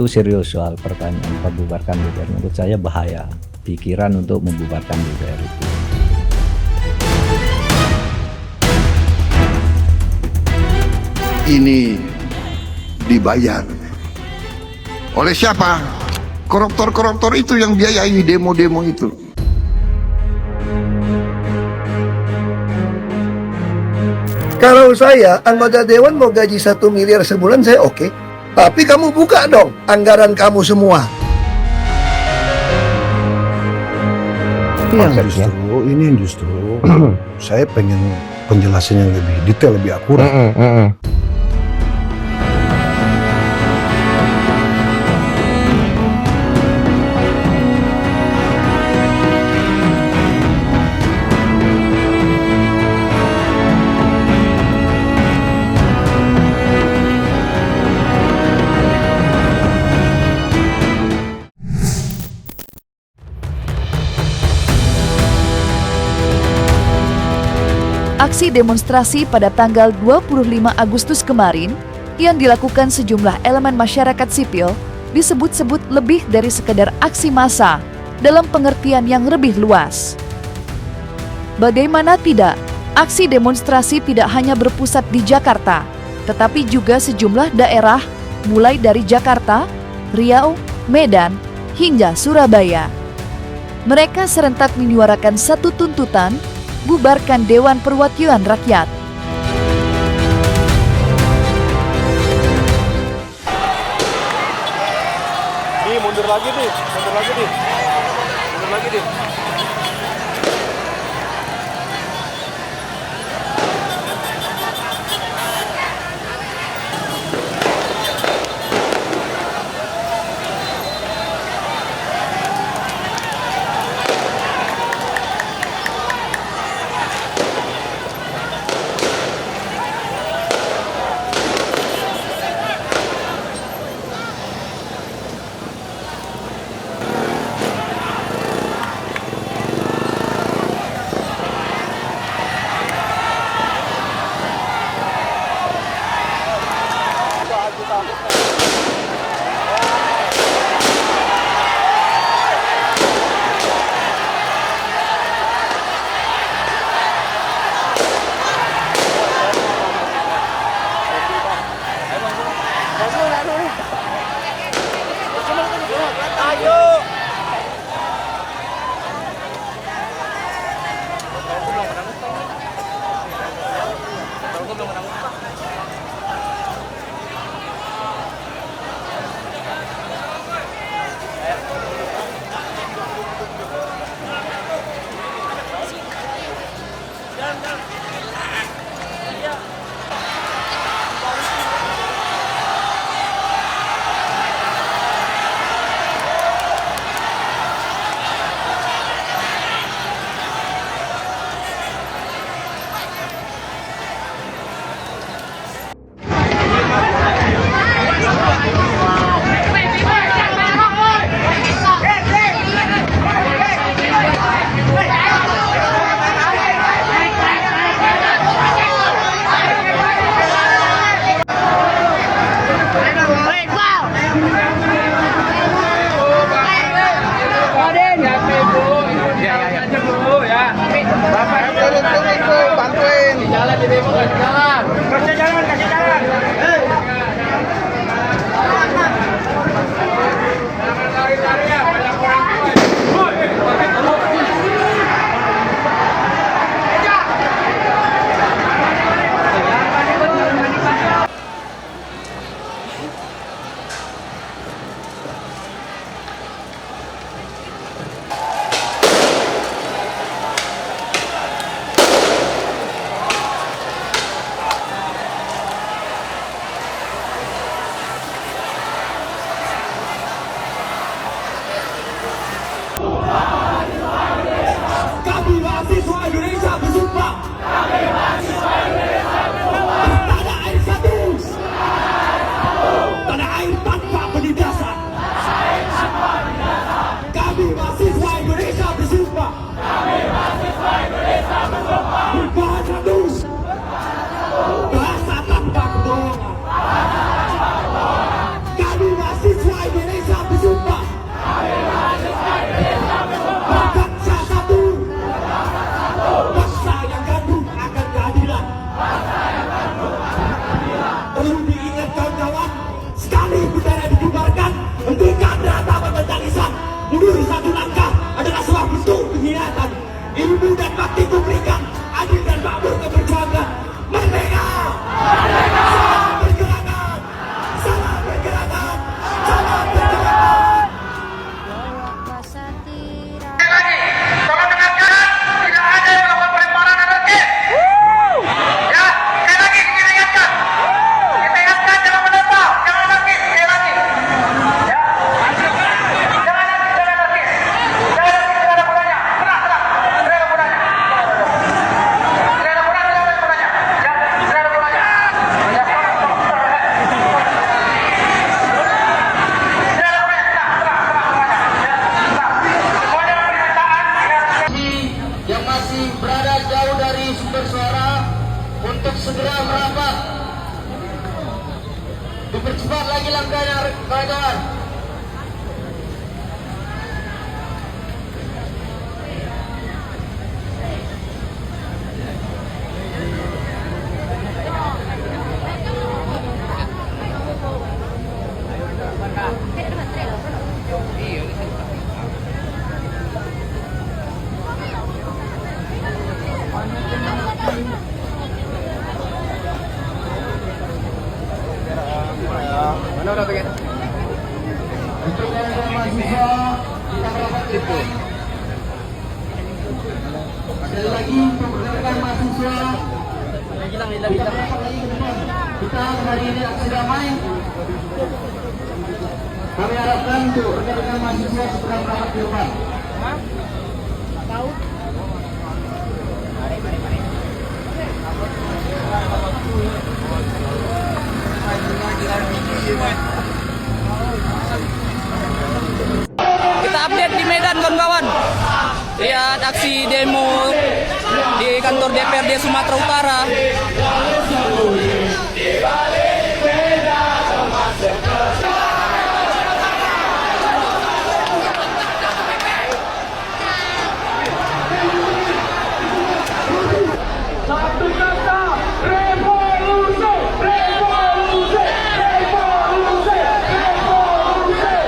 itu serius soal pertanyaan membubarkan DPR. Menurut saya bahaya pikiran untuk membubarkan DPR itu. Ini dibayar oleh siapa? Koruptor-koruptor itu yang biayai demo-demo itu. Kalau saya anggota dewan mau gaji 1 miliar sebulan, saya oke. Tapi kamu buka dong anggaran kamu semua. Ini justru saya pengen penjelasan yang lebih detail, lebih akurat. Aksi demonstrasi pada tanggal 25 Agustus kemarin yang dilakukan sejumlah elemen masyarakat sipil disebut-sebut lebih dari sekedar aksi massa dalam pengertian yang lebih luas. Bagaimana tidak, aksi demonstrasi tidak hanya berpusat di Jakarta, tetapi juga sejumlah daerah mulai dari Jakarta, Riau, Medan, hingga Surabaya. Mereka serentak menyuarakan satu tuntutan, bubarkan Dewan Perwakilan Rakyat. Mundur lagi nih. bakti ku berikan, adil dan makmur keberjuangan. Merdeka! Salam pergerakan! Salam pergerakan! Salam pergerakan! Tolong dengarkan, tidak ada yang melakukan pelemparan anarkis. Ya, sekali lagi kita ingatkan. Kita ingatkan jangan menentang, jangan anarkis, sekali lagi. Ya, jangan anarkis, jangan anarkis. Jangan anarkis, tidak ada gunanya. Tenang, tenang, tidak ada gunanya. Tidak ada gunanya, tidak ada gunanya. Ya, tidak ada gunanya. Ya, yang masih berada jauh dari sumber suara untuk segera merapat. Dipercepat lagi langkahnya kawan-kawan. Untuk kawan-kawan mahasiswa, kita merapat ke depan. Sekali lagi untuk rekan mahasiswa, kita merapat lagi ke depan. Kita hari ini aksi damai. Kami harapkan untuk rekan-rekan mahasiswa segera merapat ke depan. Kita update di Medan kawan-kawan. Lihat aksi demo di kantor DPRD Sumatera Utara. Satu kata, revolusi, revolusi, revolusi, revolusi.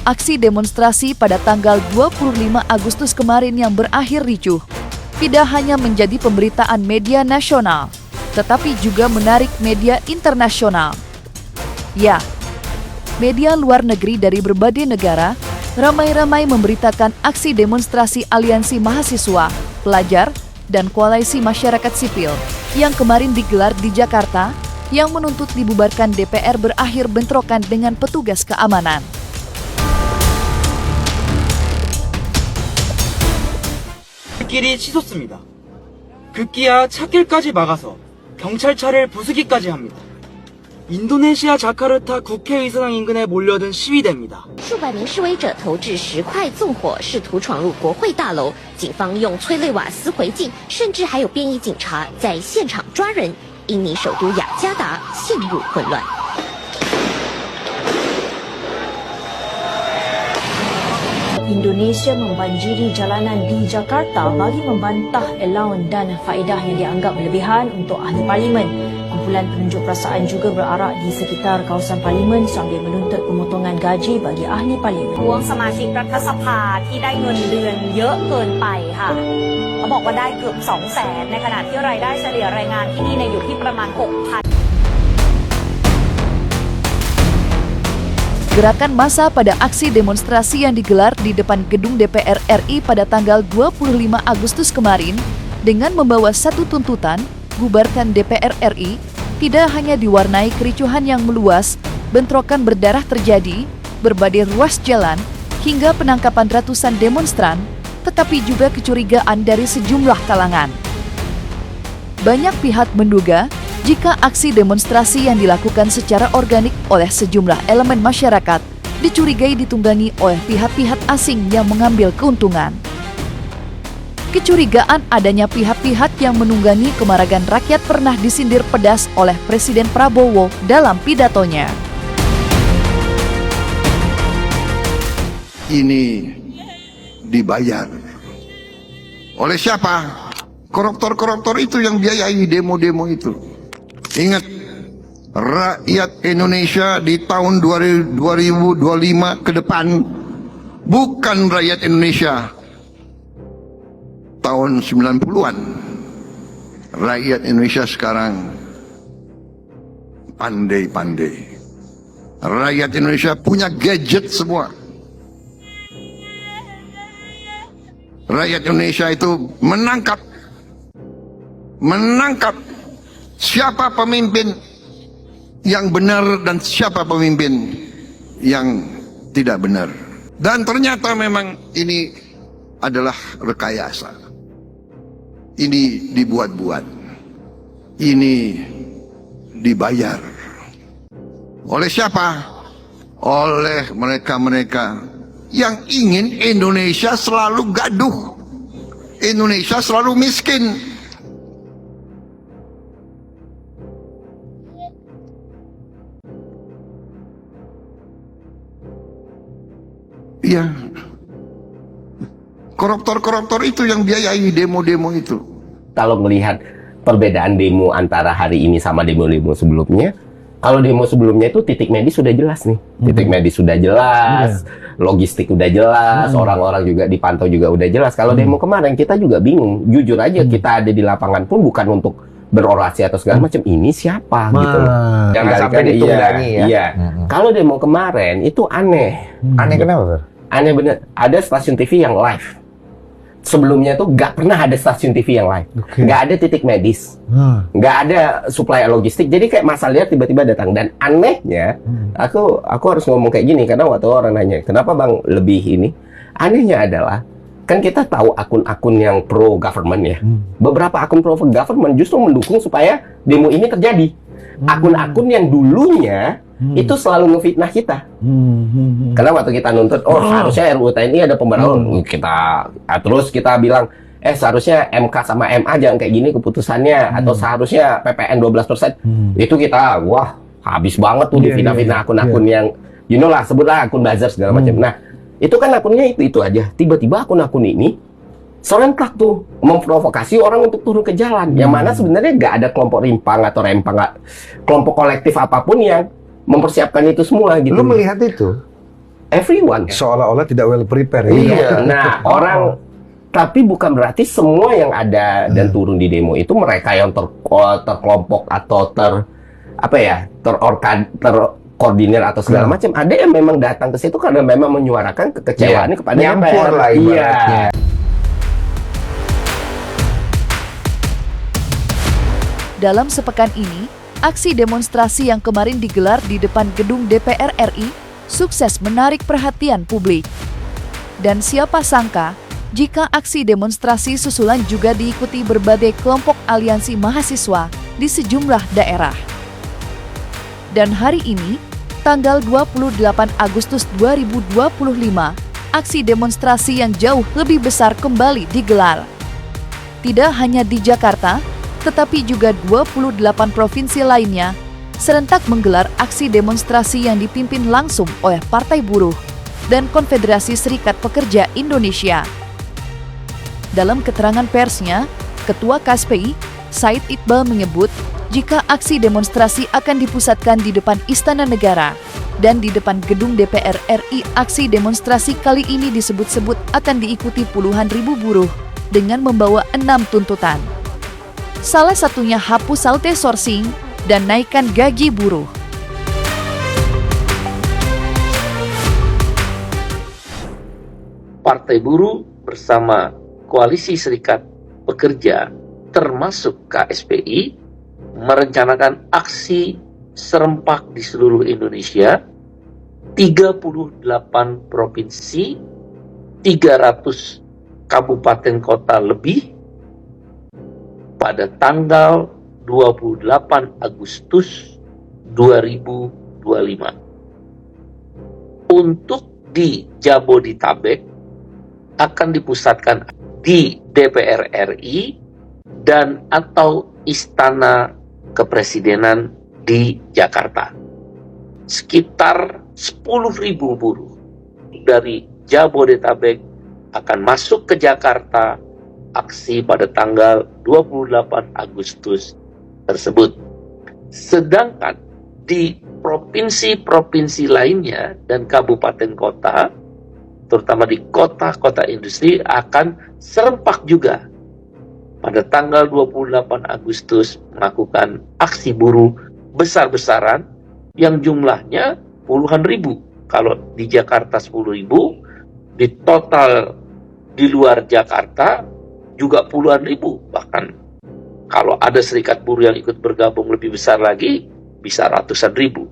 Aksi demonstrasi pada tanggal 25 Agustus kemarin yang berakhir ricuh tidak hanya menjadi pemberitaan media nasional, tetapi juga menarik media internasional. Ya, media luar negeri dari berbagai negara ramai-ramai memberitakan aksi demonstrasi aliansi mahasiswa, pelajar, dan koalisi masyarakat sipil yang kemarin digelar di Jakarta yang menuntut dibubarkan DPR berakhir bentrokan dengan petugas keamanan. 길이 치솟습니다. 급기야 차길까지 막아서 경찰차를 부수기까지 합니다. 인도네시아 자카르타 국회의사당 인근에 몰려든 시위대입니다. 数百名示威者投掷石块纵火，试图闯入国会大楼。警方用催泪瓦斯回敬，甚至还有便衣警察在现场抓人。印尼首都雅加达陷入混乱。 Indonesia membanjiri jalanan di Jakarta bagi membantah allowance dan faedah yang dianggap berlebihan untuk ahli parlimen. Kumpulan penunjuk perasaan juga berarak di sekitar kawasan parlimen sambil menuntut pemotongan gaji bagi ahli parlimen. ทวงสมาชิกรัฐสภาที่ได้เงินเดือนเยอะเกินไปค่ะ เขาบอกว่าได้เกือบ 200,000 ในขณะที่รายได้เฉลี่ยแรงงานที่นี่เนี่ยอยู่ที่ประมาณ 6,000 Gerakan massa pada aksi demonstrasi yang digelar di depan gedung DPR RI pada tanggal 25 Agustus kemarin dengan membawa satu tuntutan, bubarkan DPR RI, tidak hanya diwarnai kericuhan yang meluas, bentrokan berdarah terjadi, berbagai ruas jalan, hingga penangkapan ratusan demonstran, tetapi juga kecurigaan dari sejumlah kalangan. Banyak pihak menduga jika aksi demonstrasi yang dilakukan secara organik oleh sejumlah elemen masyarakat dicurigai ditunggangi oleh pihak-pihak asing yang mengambil keuntungan. Kecurigaan adanya pihak-pihak yang menunggangi kemarahan rakyat pernah disindir pedas oleh Presiden Prabowo dalam pidatonya. Ini dibayar oleh siapa? Koruptor-koruptor itu yang biayai demo-demo itu. Ingat, rakyat Indonesia di tahun 2025 ke depan bukan rakyat Indonesia tahun 90-an. Rakyat Indonesia sekarang pandai-pandai. Rakyat Indonesia punya gadget semua. Rakyat Indonesia itu menangkap siapa pemimpin yang benar dan siapa pemimpin yang tidak benar. Dan ternyata memang ini adalah rekayasa. Ini dibuat-buat. Ini dibayar. Oleh siapa? Oleh mereka-mereka yang ingin Indonesia selalu gaduh. Indonesia selalu miskin. Iya, koruptor-koruptor itu yang biayai demo-demo itu. Kalau melihat perbedaan demo antara hari ini sama demo-demo sebelumnya, kalau demo sebelumnya itu titik medis sudah jelas nih, titik medis sudah jelas, logistik udah jelas, orang-orang juga dipantau juga udah jelas. Kalau demo kemarin kita juga bingung, jujur aja kita ada di lapangan pun bukan untuk berorasi atau segala macam, ini siapa gitu loh. Jangan sampai ditunggangi ya. Iya. Kalau demo kemarin itu aneh. Aneh kenapa? Aneh bener, ada stasiun TV yang live. Sebelumnya tuh nggak pernah ada stasiun TV yang live, nggak ada titik medis, nggak ada suplai logistik. Jadi kayak Mas Aliar tiba-tiba datang, dan anehnya, aku harus ngomong kayak gini karena waktu orang nanya, kenapa bang lebih ini? Anehnya adalah, kan kita tahu akun-akun yang pro government ya, beberapa akun pro government justru mendukung supaya demo ini terjadi. Akun-akun yang dulunya itu selalu ngefitnah kita. Karena waktu kita nuntut, seharusnya RUU TNI ada pembaruan, terus kita bilang, seharusnya MK sama MA jangan kayak gini keputusannya, atau seharusnya PPN 12%. Itu kita, wah habis banget tuh di fitnah-fitnah akun-akun yang, you know lah, sebutlah akun buzzer segala macam. Nah, itu kan akunnya itu aja. Tiba-tiba akun-akun ini serentak tuh memprovokasi orang untuk turun ke jalan. Yang mana sebenarnya nggak ada kelompok rimpang atau rempang, kelompok kolektif apapun yang mempersiapkan itu semua gitu. Lu melihat itu? Everyone. Seolah-olah tidak well prepared. Iya. Nah, orang, tapi bukan berarti semua yang ada dan turun di demo itu mereka yang terkelompok atau terkoordinir atau segala macam. Ada yang memang datang ke situ karena memang menyuarakan kekecewaannya kepada nyampur lah ibaratnya. Dalam sepekan ini, aksi demonstrasi yang kemarin digelar di depan gedung DPR RI sukses menarik perhatian publik. Dan siapa sangka jika aksi demonstrasi susulan juga diikuti berbagai kelompok aliansi mahasiswa di sejumlah daerah. Dan hari ini, tanggal 28 Agustus 2025, aksi demonstrasi yang jauh lebih besar kembali digelar. Tidak hanya di Jakarta, tetapi juga 28 provinsi lainnya serentak menggelar aksi demonstrasi yang dipimpin langsung oleh Partai Buruh dan Konfederasi Serikat Pekerja Indonesia. Dalam keterangan persnya, Ketua KSPI, Said Iqbal menyebut jika aksi demonstrasi akan dipusatkan di depan Istana Negara dan di depan gedung DPR RI, aksi demonstrasi kali ini disebut-sebut akan diikuti puluhan ribu buruh dengan membawa 6 tuntutan. Salah satunya hapus salte sourcing dan naikkan gaji buruh. Partai Buruh bersama Koalisi Serikat Pekerja termasuk KSPI merencanakan aksi serempak di seluruh Indonesia, 38 provinsi, 300 kabupaten kota lebih pada tanggal 28 Agustus 2025. Untuk di Jabodetabek akan dipusatkan di DPR RI dan atau Istana Kepresidenan di Jakarta. Sekitar 10.000 buruh dari Jabodetabek akan masuk ke Jakarta aksi pada tanggal 28 Agustus tersebut. Sedangkan di provinsi-provinsi lainnya dan kabupaten kota, terutama di kota-kota industri, akan serempak juga pada tanggal 28 Agustus melakukan aksi buruh besar-besaran yang jumlahnya puluhan ribu. Kalau di Jakarta 10.000, di total di luar Jakarta juga puluhan ribu. Bahkan kalau ada serikat buruh yang ikut bergabung lebih besar lagi, bisa ratusan ribu.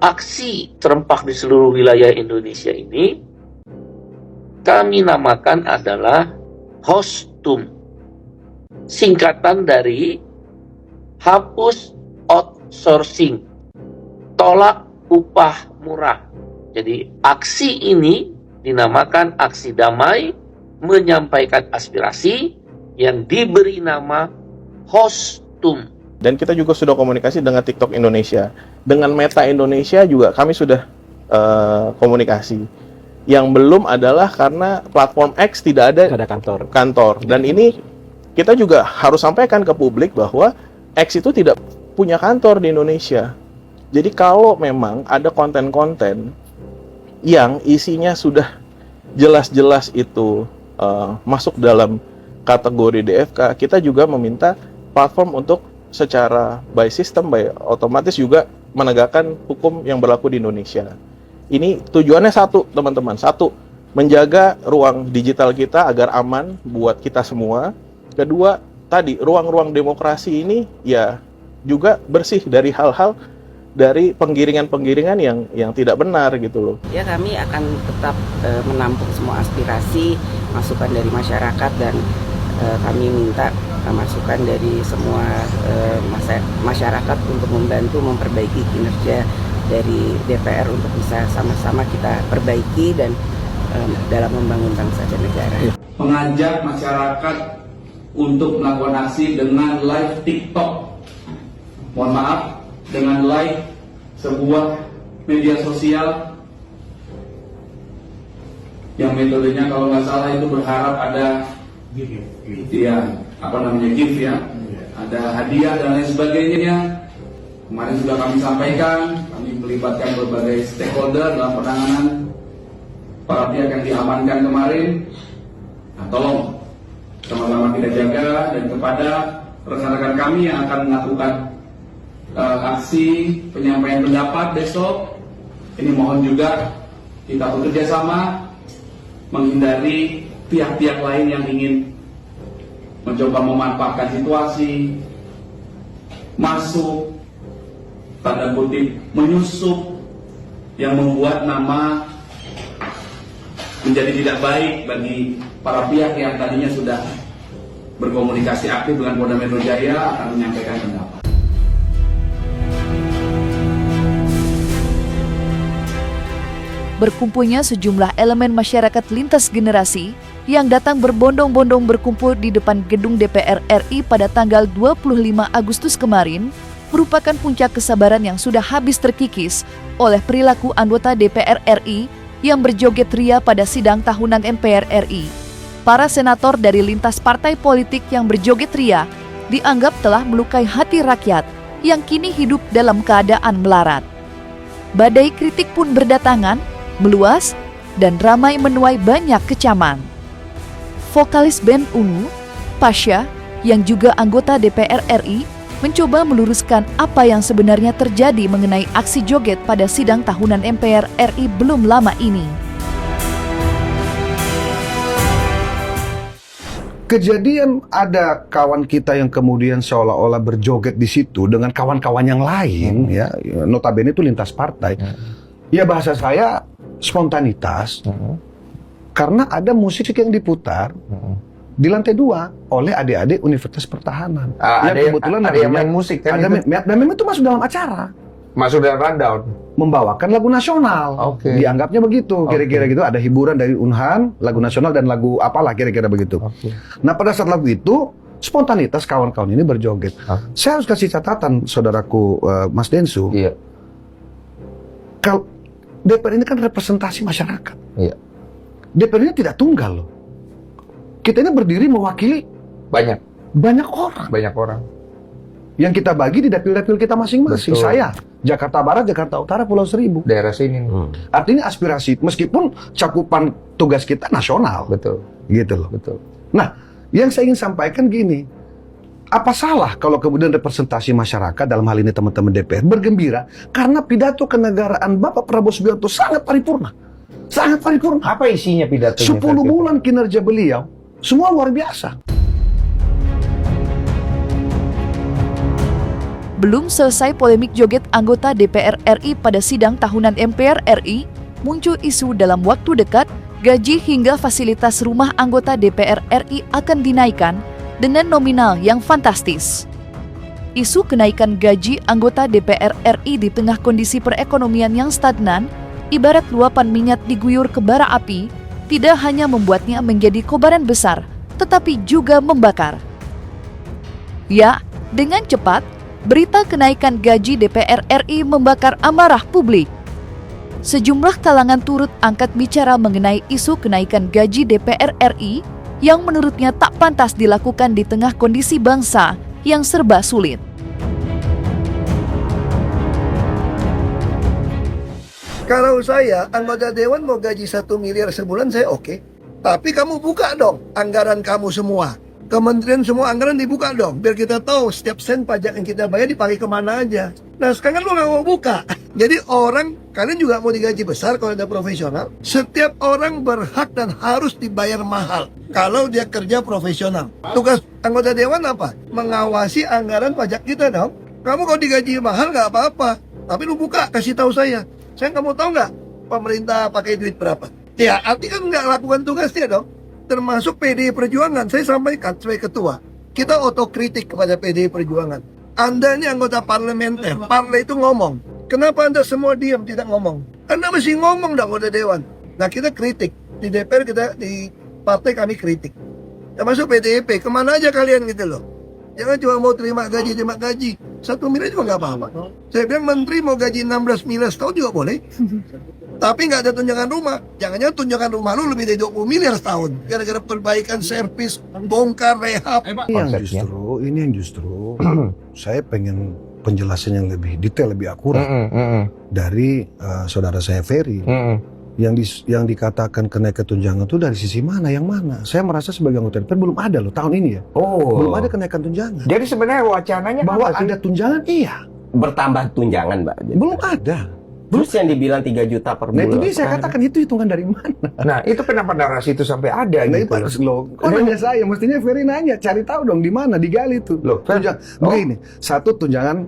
Aksi serempak di seluruh wilayah Indonesia ini kami namakan adalah HOSTUM, singkatan dari hapus outsourcing, tolak upah murah. Jadi aksi ini dinamakan aksi damai menyampaikan aspirasi yang diberi nama HOSTUM. Dan kita juga sudah komunikasi dengan TikTok Indonesia. Dengan Meta Indonesia juga kami sudah komunikasi. Yang belum adalah karena platform X tidak ada kantor. Dan ini kita juga harus sampaikan ke publik bahwa X itu tidak punya kantor di Indonesia. Jadi kalau memang ada konten-konten yang isinya sudah jelas-jelas itu masuk dalam kategori DFK, kita juga meminta platform untuk secara by system, by otomatis juga menegakkan hukum yang berlaku di Indonesia. Ini tujuannya satu, teman-teman. Satu, menjaga ruang digital kita agar aman buat kita semua. Kedua, tadi ruang-ruang demokrasi ini ya juga bersih dari hal-hal dari penggiringan-penggiringan yang tidak benar gitu loh. Ya, kami akan tetap menampung semua aspirasi, masukan dari masyarakat, dan kami minta masukan dari semua masyarakat untuk membantu memperbaiki kinerja dari DPR untuk bisa sama-sama kita perbaiki dan dalam membangun bangsa dan negara. Mengajak masyarakat untuk melakukan aksi dengan live TikTok. Mohon maaf, dengan live sebuah media sosial yang metodenya kalau nggak salah itu berharap ada gift ya, ada hadiah dan lain sebagainya. Kemarin sudah kami sampaikan, kami melibatkan berbagai stakeholder dalam penanganan para pihak yang diamankan kemarin. Nah, tolong sama-sama kita jaga, dan kepada rekan-rekan kami yang akan melakukan aksi penyampaian pendapat besok, ini mohon juga kita bekerja sama menghindari pihak-pihak lain yang ingin mencoba memanfaatkan situasi, masuk, tanda kutip, menyusup, yang membuat nama menjadi tidak baik bagi para pihak yang tadinya sudah berkomunikasi aktif dengan Polda Metro Jaya akan menyampaikan pendapat. Berkumpulnya sejumlah elemen masyarakat lintas generasi yang datang berbondong-bondong berkumpul di depan gedung DPR RI pada tanggal 25 Agustus kemarin merupakan puncak kesabaran yang sudah habis terkikis oleh perilaku anggota DPR RI yang berjoget ria pada sidang tahunan MPR RI. Para senator dari lintas partai politik yang berjoget ria dianggap telah melukai hati rakyat yang kini hidup dalam keadaan melarat. Badai kritik pun berdatangan, meluas, dan ramai menuai banyak kecaman. vokalis band Ungu, Pasha, yang juga anggota DPR RI, mencoba meluruskan apa yang sebenarnya terjadi mengenai aksi joget pada sidang tahunan MPR RI belum lama ini. Kejadian ada kawan kita yang kemudian seolah-olah berjoget di situ dengan kawan-kawan yang lain, ya, notabene itu lintas partai. Ya bahasa saya spontanitas, karena ada musik yang diputar di lantai 2 oleh adik-adik Universitas Pertahanan. Ada yang main musik kan? Dan memang itu masuk dalam acara. Masuk dalam rundown. Membawakan lagu nasional. Dianggapnya begitu, kira-kira gitu. Ada hiburan dari Unhan, lagu nasional dan lagu apalah kira-kira begitu. Nah pada saat lagu itu, spontanitas kawan-kawan ini berjoget. Saya harus kasih catatan, saudaraku Mas Densu. Kalau DPR ini kan representasi masyarakat. DPR ini tidak tunggal loh. Kita ini berdiri mewakili banyak orang. Yang kita bagi di dapil-dapil kita masing-masing. Saya, Jakarta Barat, Jakarta Utara, Pulau Seribu. Daerah sini. Artinya aspirasi, meskipun cakupan tugas kita nasional. Gitu loh. Nah, yang saya ingin sampaikan gini. Apa salah kalau kemudian representasi masyarakat, dalam hal ini teman-teman DPR, bergembira karena pidato kenegaraan Bapak Prabowo Subianto sangat paripurna. Sangat paripurna. Apa isinya pidatonya? 10 bulan kinerja beliau, semua luar biasa. Belum selesai polemik joget anggota DPR RI pada sidang tahunan MPR RI, muncul isu dalam waktu dekat gaji hingga fasilitas rumah anggota DPR RI akan dinaikkan dengan nominal yang fantastis. Isu kenaikan gaji anggota DPR RI di tengah kondisi perekonomian yang stagnan, ibarat luapan minyak diguyur ke bara api, tidak hanya membuatnya menjadi kobaran besar, tetapi juga membakar. Ya, dengan cepat, berita kenaikan gaji DPR RI membakar amarah publik. Sejumlah kalangan turut angkat bicara mengenai isu kenaikan gaji DPR RI yang menurutnya tak pantas dilakukan di tengah kondisi bangsa yang serba sulit. Kalau saya, anggota dewan mau gaji 1 miliar sebulan, saya oke. Tapi kamu buka dong anggaran kamu semua. Kementerian semua anggaran dibuka dong, biar kita tahu setiap sen pajak yang kita bayar dipakai kemana aja. Nah sekarang kan lu nggak mau buka. Jadi kalian juga mau digaji besar kalau ada profesional. Setiap orang berhak dan harus dibayar mahal kalau dia kerja profesional. Tugas anggota dewan apa? Mengawasi anggaran pajak kita dong. Kamu kalau digaji mahal nggak apa-apa, tapi lu buka, kasih tahu saya. Saya nggak mau tahu nggak pemerintah pakai duit berapa. Ya arti kan nggak lakukan tugasnya dong. Termasuk PDI Perjuangan, saya sampaikan sebagai ketua, kita otokritik kepada PDI Perjuangan. Anda ini anggota parlementer, partai itu ngomong. Kenapa Anda semua diam, tidak ngomong? Anda mesti ngomong dong anggota dewan. Nah kita kritik, di DPR kita, di partai kami kritik. Termasuk PDIP, kemana aja kalian gitu loh. Jangan cuma mau terima gaji. 1 miliar juga nggak apa-apa. Saya bilang menteri mau gaji 16 miliar setahun juga boleh. Tapi nggak ada tunjangan rumah. Jangan-jangan tunjangan rumah lu lebih dari 20 miliar setahun. Gara-gara perbaikan servis, bongkar, rehab. Ini yang justru saya pengen penjelasan yang lebih detail, lebih akurat dari saudara saya Ferry. Yang dikatakan kenaikan tunjangan itu dari sisi mana, yang mana? Saya merasa sebagai anggota DPR belum ada loh tahun ini ya. Belum ada kenaikan tunjangan. Jadi sebenarnya wacananya bahwa ada tunjangan, iya. Bertambah tunjangan, Mbak. Belum ada. Terus yang dibilang 3 juta per bulan. Nah itu dia saya katakan, itu hitungan dari mana? Nah itu kenapa narasi itu sampai ada gitu? Loh, kok nanya saya? Mestinya Ferry nanya, cari tahu dong di mana, digali tuh. Loh, begini, satu tunjangan,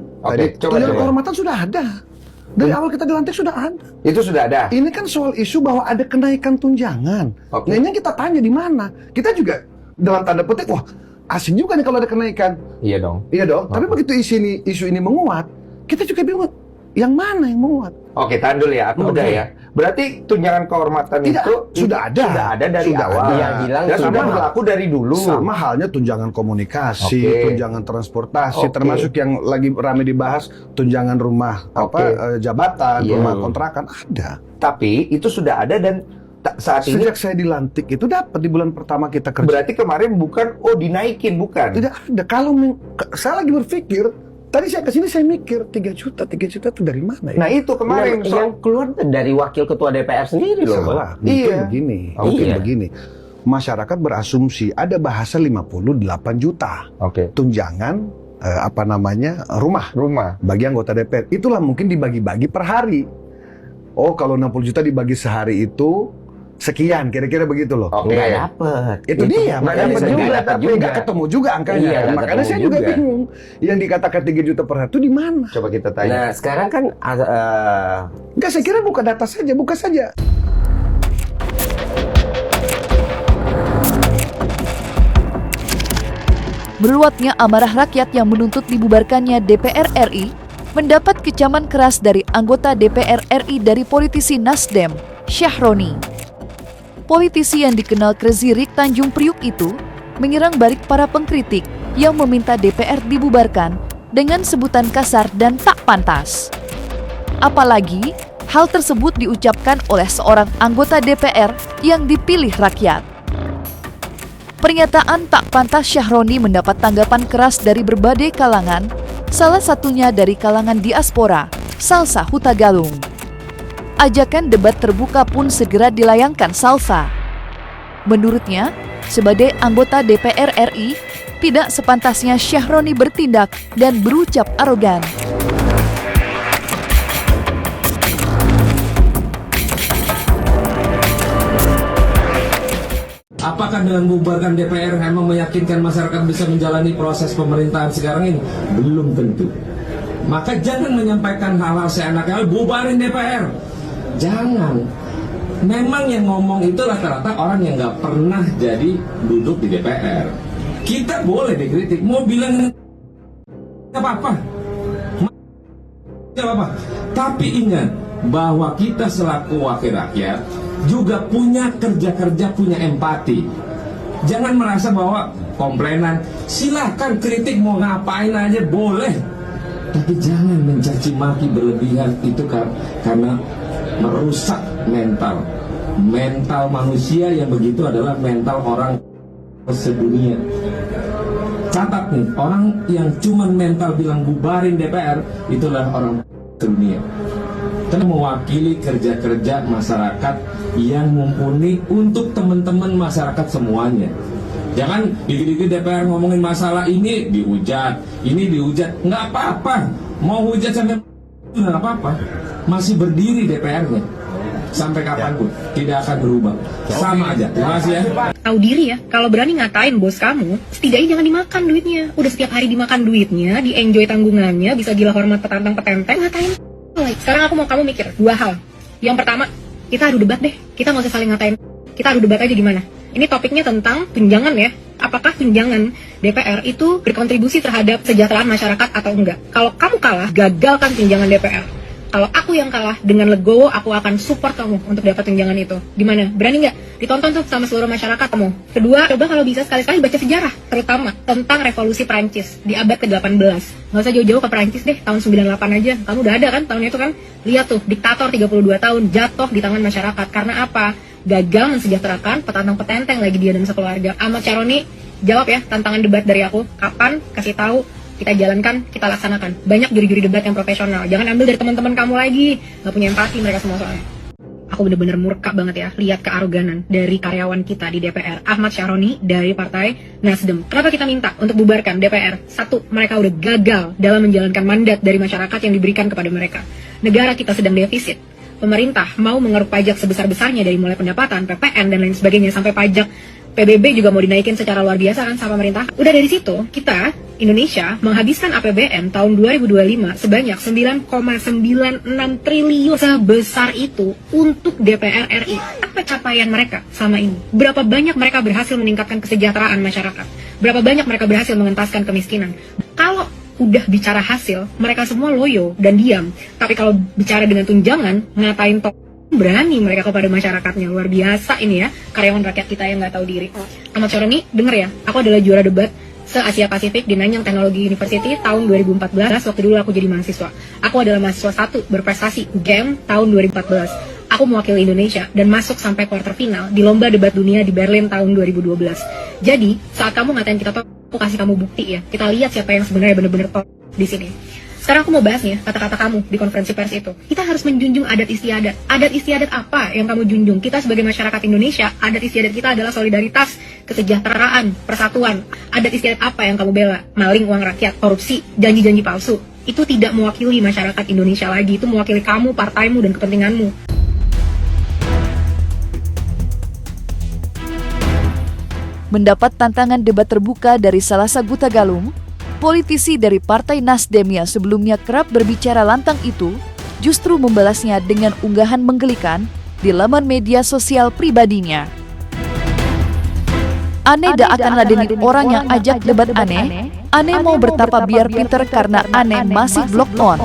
tunjangan kehormatan sudah ada. Dari awal kita dilantik sudah ada. Itu sudah ada. Ini kan soal isu bahwa ada kenaikan tunjangan. Nah ini kita tanya di mana? Kita juga dalam tanda petik, wah asing juga nih kalau ada kenaikan. Iya dong. Iya dong. Tapi begitu isu ini menguat, kita juga bingung. Yang mana yang menguat? Oke, tahan dulu ya, atau udah ya. Berarti tunjangan kehormatan itu sudah ada dari awal. Yang bilang dan sudah berlaku dari dulu. Sama halnya tunjangan komunikasi, tunjangan transportasi, termasuk yang lagi ramai dibahas tunjangan rumah jabatan, rumah kontrakan ada. Tapi itu sudah ada dan saat ini sejak saya dilantik itu dapat di bulan pertama kita kerja. Berarti kemarin bukan dinaikin, bukan? Tidak ada. Kalau saya lagi berpikir, tadi saya kesini saya mikir 3 juta itu dari mana ya? Nah itu kemarin yang keluar dari wakil ketua DPR sendiri loh. Salah. Mungkin begini. masyarakat berasumsi ada bahasa 58 juta. Tunjangan rumah bagi anggota DPR. Itulah mungkin dibagi-bagi per hari. Oh, kalau 60 juta dibagi sehari itu sekian, kira-kira begitu loh. Nggak dapet. Itu dia, makanya dapet juga, tapi nggak ketemu juga angkanya. Iya, nggak Makanya ketemu saya juga juga. bingung. Yang dikatakan 3 juta per hari itu di mana? Coba kita tanya. Nah, sekarang kan Nggak, saya kira buka data saja, buka saja. Meluapnya amarah rakyat yang menuntut dibubarkannya DPR RI mendapat kecaman keras dari anggota DPR RI dari politisi Nasdem, Syahroni. Politisi yang dikenal Crazy Rick Tanjung Priuk itu menyerang balik para pengkritik yang meminta DPR dibubarkan dengan sebutan kasar dan tak pantas. Apalagi hal tersebut diucapkan oleh seorang anggota DPR yang dipilih rakyat. Pernyataan tak pantas Syahroni mendapat tanggapan keras dari berbagai kalangan, salah satunya dari kalangan diaspora, Salsa Hutagalung. Ajakan debat terbuka pun segera dilayangkan Salsa. Menurutnya, sebagai anggota DPR RI, tidak sepantasnya Syahroni bertindak dan berucap arogan. Apakah dengan membubarkan DPR memang meyakinkan masyarakat bisa menjalani proses pemerintahan sekarang ini? Belum tentu. Maka jangan menyampaikan hal-hal seenaknya, bubarin DPR. Jangan. Memang yang ngomong itu rata-rata orang yang nggak pernah jadi duduk di DPR. Kita boleh dikritik, mau bilang nggak apa-apa. Nggak apa-apa. Tapi ingat bahwa kita selaku wakil rakyat juga punya kerja-kerja, punya empati. Jangan merasa bahwa komplainan, silakan kritik mau ngapain aja boleh, tapi jangan mencaci maki berlebihan. Itu karena merusak mental manusia yang begitu adalah mental orang sedunia. Catat nih, orang yang cuman mental bilang bubarin DPR itulah orang sedunia. Kita mewakili kerja-kerja masyarakat yang mumpuni untuk teman-teman masyarakat semuanya. Jangan dikit-dikit DPR ngomongin masalah ini dihujat, nggak apa-apa. Mau hujat sampai nggak apa-apa. Masih berdiri DPR-nya sampai kapanpun tidak akan berubah. Sama aja. Terima kasih ya. Tahu diri ya, kalau berani ngatain bos kamu, setidaknya jangan dimakan duitnya. Udah setiap hari dimakan duitnya, di-enjoy tanggungannya, bisa gila hormat petantang-petenteng, ngatain. Sekarang aku mau kamu mikir dua hal. Yang pertama, kita adu debat deh. Kita nggak usah saling ngatain. Kita adu debat aja gimana. Ini topiknya tentang tunjangan ya. Apakah tunjangan DPR itu berkontribusi terhadap kesejahteraan masyarakat atau enggak? Kalau kamu kalah, gagalkan tunjangan DPR. Kalau aku yang kalah, dengan legowo aku akan support kamu untuk dapat tunjangan itu. Gimana? Berani nggak? Ditonton tuh sama seluruh masyarakat kamu. Kedua, coba kalau bisa sekali-sekali baca sejarah, terutama tentang revolusi Prancis di abad ke-18. Nggak usah jauh-jauh ke Prancis deh, tahun 98 aja. Kamu udah ada kan tahun itu kan? Lihat tuh, diktator 32 tahun jatuh di tangan masyarakat. Karena apa? Gagal mensejahterakan petantang-petenteng lagi dia dan sekeluarga. Ahmad Syahroni, jawab ya tantangan debat dari aku. Kapan? Kasih tahu. Kita jalankan, kita laksanakan. Banyak juri-juri debat yang profesional. Jangan ambil dari teman-teman kamu lagi. Gak punya empati mereka semua soalnya. Aku bener-bener murka banget ya lihat kearoganan dari karyawan kita di DPR, Ahmad Syahroni dari Partai Nasdem. Kenapa kita minta untuk bubarkan DPR? Satu, mereka udah gagal dalam menjalankan mandat dari masyarakat yang diberikan kepada mereka. Negara kita sedang defisit. Pemerintah mau mengeruk pajak sebesar-besarnya dari mulai pendapatan, PPN, dan lain sebagainya, sampai pajak PBB juga mau dinaikin secara luar biasa kan sama pemerintah. Udah dari situ, kita, Indonesia, menghabiskan APBN tahun 2025 sebanyak 9,96 triliun. Sebesar itu untuk DPR RI. Apa capaian mereka sama ini? Berapa banyak mereka berhasil meningkatkan kesejahteraan masyarakat? Berapa banyak mereka berhasil mengentaskan kemiskinan? Kalau udah bicara hasil, mereka semua loyo dan diam. Tapi kalau bicara dengan tunjangan, ngatain berani mereka kepada masyarakatnya. Luar biasa ini ya, karyawan rakyat kita yang nggak tahu diri. Ahmad Syahroni, denger ya, aku adalah juara debat se-Asia Pasifik di Nanyang Technology University tahun 2014, waktu dulu aku jadi mahasiswa. Aku adalah mahasiswa 1 berprestasi GEM tahun 2014. Aku mewakili Indonesia dan masuk sampai quarter final di lomba debat dunia di Berlin tahun 2012. Jadi, saat kamu ngatain kita top, aku kasih kamu bukti ya. Kita lihat siapa yang sebenarnya benar-benar top di sini. Sekarang aku mau bahas nih kata-kata kamu di konferensi pers itu. Kita harus menjunjung adat istiadat. Adat istiadat apa yang kamu junjung? Kita sebagai masyarakat Indonesia, adat istiadat kita adalah solidaritas, kesejahteraan, persatuan. Adat istiadat apa yang kamu bela? Maling uang rakyat, korupsi, janji-janji palsu. Itu tidak mewakili masyarakat Indonesia lagi. Itu mewakili kamu, partaimu, dan kepentinganmu. Mendapat tantangan debat terbuka dari Salasa Gutagalung, politisi dari Partai Nasdem yang sebelumnya kerap berbicara lantang itu justru membalasnya dengan unggahan menggelikan di laman media sosial pribadinya. Ane dak akan ladenin orang yang ajak debat Ane mau bertapa biar pinter karena Ane masih block on.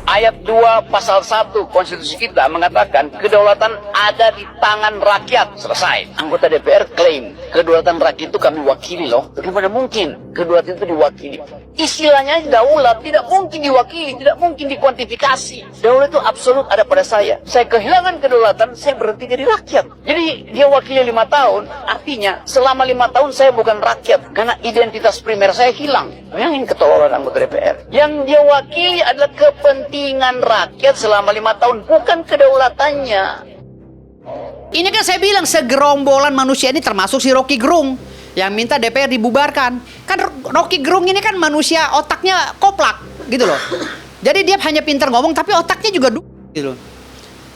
Ayat 2 pasal 1 konstitusi kita mengatakan kedaulatan ada di tangan rakyat. Selesai. Anggota DPR klaim kedaulatan rakyat itu kami wakili loh. Bagaimana mungkin kedaulatan itu diwakili? Istilahnya daulat tidak mungkin diwakili, tidak mungkin dikuantifikasi. Daulat itu absolut ada pada saya. Saya kehilangan kedaulatan, saya berhenti jadi rakyat. Jadi dia wakili 5 tahun, artinya selama 5 tahun saya bukan rakyat karena identitas primer saya hilang. Bayangin ketololan anggota DPR. Yang dia wakili adalah kepentingan rakyat selama 5 tahun, bukan kedaulatannya. Ini kan saya bilang segerombolan manusia ini termasuk si Rocky Gerung yang minta DPR dibubarkan. Kan Rocky Gerung ini kan manusia otaknya koplak gitu loh. Jadi dia hanya pintar ngomong tapi otaknya juga gitu loh.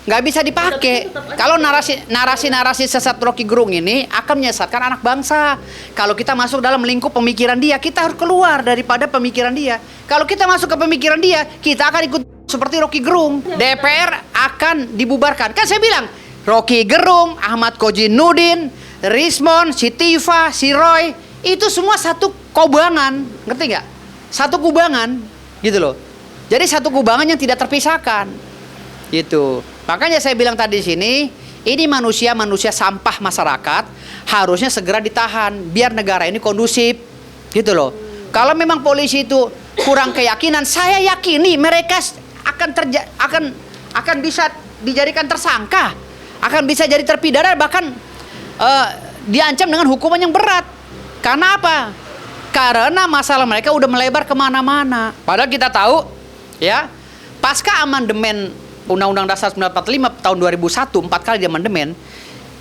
Nggak bisa dipakai. Kalau narasi sesat Rocky Gerung ini akan menyesatkan anak bangsa. Kalau kita masuk dalam lingkup pemikiran dia, kita harus keluar daripada pemikiran dia. Kalau kita masuk ke pemikiran dia, kita akan ikut seperti Rocky Gerung. DPR akan dibubarkan. Kan saya bilang, Rocky Gerung, Ahmad Kojinuddin, Rismon, si Tifa, si Roy, itu semua satu kubangan, ngerti nggak? Satu kubangan, gitu loh. Jadi satu kubangan yang tidak terpisahkan, gitu. Makanya saya bilang tadi di sini, ini manusia sampah masyarakat, harusnya segera ditahan, biar negara ini kondusif, gitu loh. Kalau memang polisi itu kurang keyakinan, saya yakini mereka akan bisa dijadikan tersangka, akan bisa jadi terpidana, bahkan diancam dengan hukuman yang berat. Karena apa? Karena masalah mereka udah melebar kemana-mana. Padahal kita tahu, ya, pasca amandemen Undang-Undang Dasar 1945 tahun 2001, 4 kali diamandemen,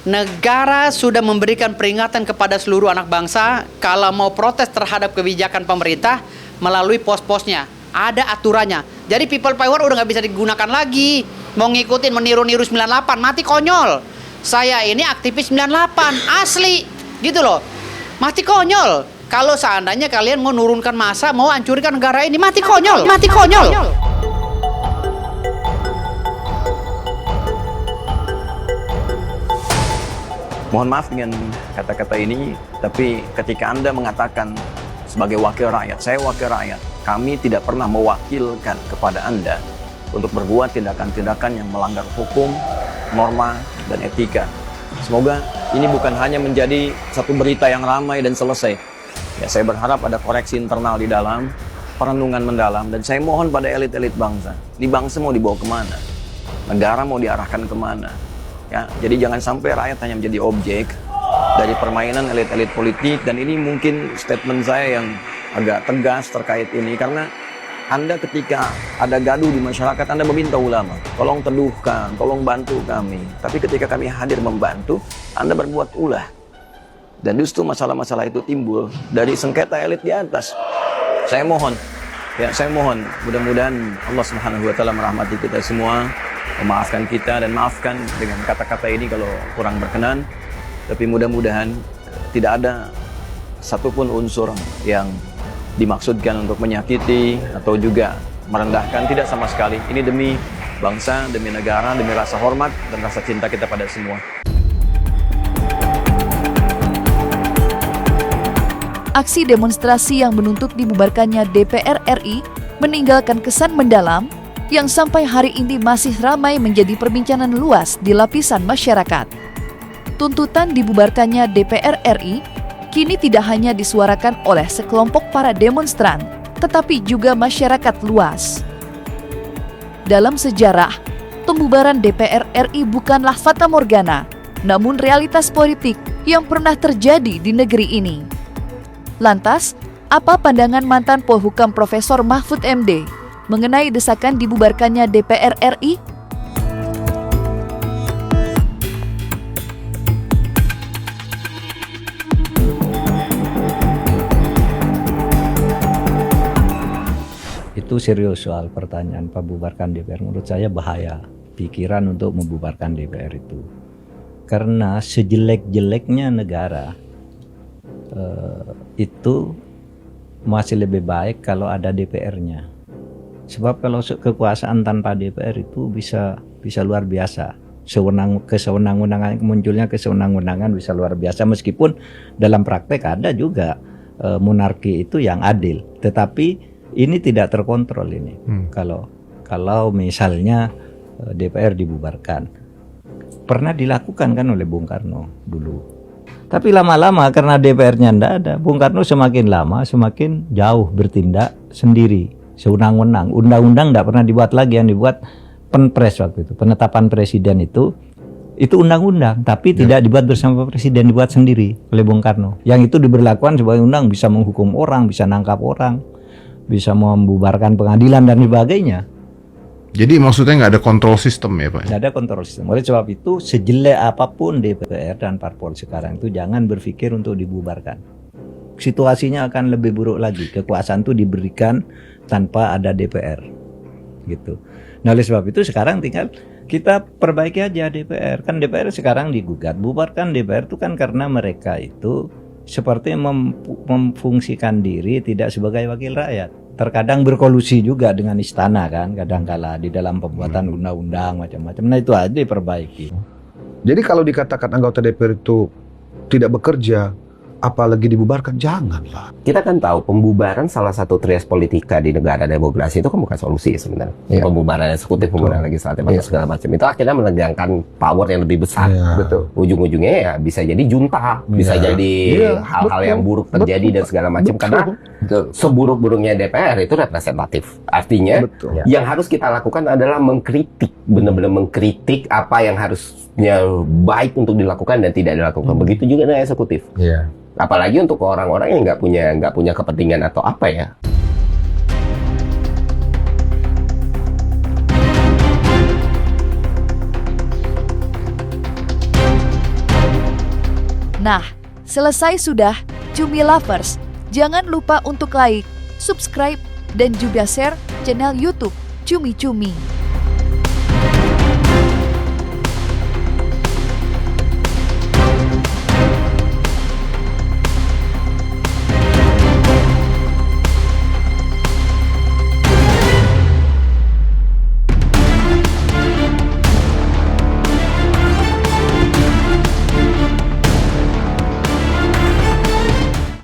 negara sudah memberikan peringatan kepada seluruh anak bangsa kalau mau protes terhadap kebijakan pemerintah melalui pos-posnya. Ada aturannya. Jadi people power udah nggak bisa digunakan lagi. Mau ngikutin, meniru-niru 98, mati konyol. Saya ini aktivis 98, asli, gitu loh. Mati konyol. Kalau seandainya kalian mau nurunkan massa, mau hancurkan negara ini, mati konyol, mati konyol. Mohon maaf dengan kata-kata ini, tapi ketika Anda mengatakan sebagai wakil rakyat, saya wakil rakyat, kami tidak pernah mewakilkan kepada Anda untuk berbuat tindakan-tindakan yang melanggar hukum, norma, dan etika. Semoga ini bukan hanya menjadi satu berita yang ramai dan selesai. Ya, saya berharap ada koreksi internal di dalam, perenungan mendalam, dan saya mohon pada elit-elit bangsa. Ini bangsa mau dibawa kemana? Negara mau diarahkan kemana? Ya, jadi jangan sampai rakyat hanya menjadi objek dari permainan elit-elit politik. Dan ini mungkin statement saya yang agak tegas terkait ini, karena Anda ketika ada gaduh di masyarakat, Anda meminta ulama, tolong teduhkan, tolong bantu kami. Tapi ketika kami hadir membantu, Anda berbuat ulah. Dan justru masalah-masalah itu timbul dari sengketa elit di atas. Saya mohon, mudah-mudahan Allah Subhanahu wa Ta'ala merahmati kita semua, memaafkan kita, dan maafkan dengan kata-kata ini kalau kurang berkenan. Tapi mudah-mudahan tidak ada satupun unsur yang dimaksudkan untuk menyakiti atau juga merendahkan, tidak sama sekali. Ini demi bangsa, demi negara, demi rasa hormat dan rasa cinta kita pada semua. Aksi demonstrasi yang menuntut dibubarkannya DPR RI meninggalkan kesan mendalam yang sampai hari ini masih ramai menjadi perbincangan luas di lapisan masyarakat. Tuntutan dibubarkannya DPR RI kini tidak hanya disuarakan oleh sekelompok para demonstran, tetapi juga masyarakat luas. Dalam sejarah, pembubaran DPR RI bukanlah fata morgana, namun realitas politik yang pernah terjadi di negeri ini. Lantas, apa pandangan mantan Polhukam Profesor Mahfud MD mengenai desakan dibubarkannya DPR RI? Itu serius soal pertanyaan pembubarkan DPR. Menurut saya bahaya pikiran untuk membubarkan DPR itu. Karena sejelek-jeleknya negara itu masih lebih baik kalau ada DPR-nya. Sebab kalau kekuasaan tanpa DPR itu bisa luar biasa. Kesewenang-wenangan, munculnya kesewenang-wenangan bisa luar biasa, meskipun dalam praktek ada juga monarki itu yang adil. Tetapi ini tidak terkontrol ini. Kalau misalnya DPR dibubarkan, pernah dilakukan kan oleh Bung Karno dulu. Tapi lama-lama karena DPR-nya tidak ada, Bung Karno semakin lama semakin jauh bertindak sendiri, sewenang-wenang. Undang-undang tidak pernah dibuat lagi, yang dibuat Penpres waktu itu, penetapan presiden itu undang-undang, tapi tidak dibuat bersama presiden, dibuat sendiri oleh Bung Karno. Yang itu diberlakukan sebagai undang, bisa menghukum orang, bisa nangkap orang, bisa membubarkan pengadilan dan sebagainya. Jadi maksudnya nggak ada kontrol sistem ya Pak? Nggak ada kontrol sistem. Oleh sebab itu sejelek apapun DPR dan parpol sekarang itu jangan berpikir untuk dibubarkan. Situasinya akan lebih buruk lagi. Kekuasaan itu diberikan tanpa ada DPR, gitu. Nah oleh sebab itu sekarang tinggal kita perbaiki aja DPR. Kan DPR sekarang digugat. Bubarkan DPR itu kan karena mereka itu seperti memfungsikan diri tidak sebagai wakil rakyat. Terkadang berkolusi juga dengan istana kan, kadangkala di dalam pembuatan undang-undang macam-macam. Nah itu aja diperbaiki. Jadi kalau dikatakan anggota DPR itu tidak bekerja, apalagi dibubarkan, janganlah. Kita kan tahu pembubaran salah satu trias politika di negara demokrasi itu kan bukan solusi sebenarnya. Ya. Pembubaran eksekutif, pembubaran legislatif, atau segala macam itu akhirnya menegangkan power yang lebih besar. Betul. Ujung-ujungnya ya bisa jadi junta, bisa jadi hal-hal yang buruk terjadi dan segala macam. Karena seburuk-buruknya DPR itu representatif. Artinya yang harus kita lakukan adalah mengkritik, benar-benar mengkritik apa yang harusnya baik untuk dilakukan dan tidak dilakukan. Begitu juga dengan eksekutif. Apalagi untuk orang-orang yang nggak punya kepentingan atau apa ya. Nah, selesai sudah Cumi Lovers. Jangan lupa untuk like, subscribe, dan juga share channel YouTube Cumi Cumi.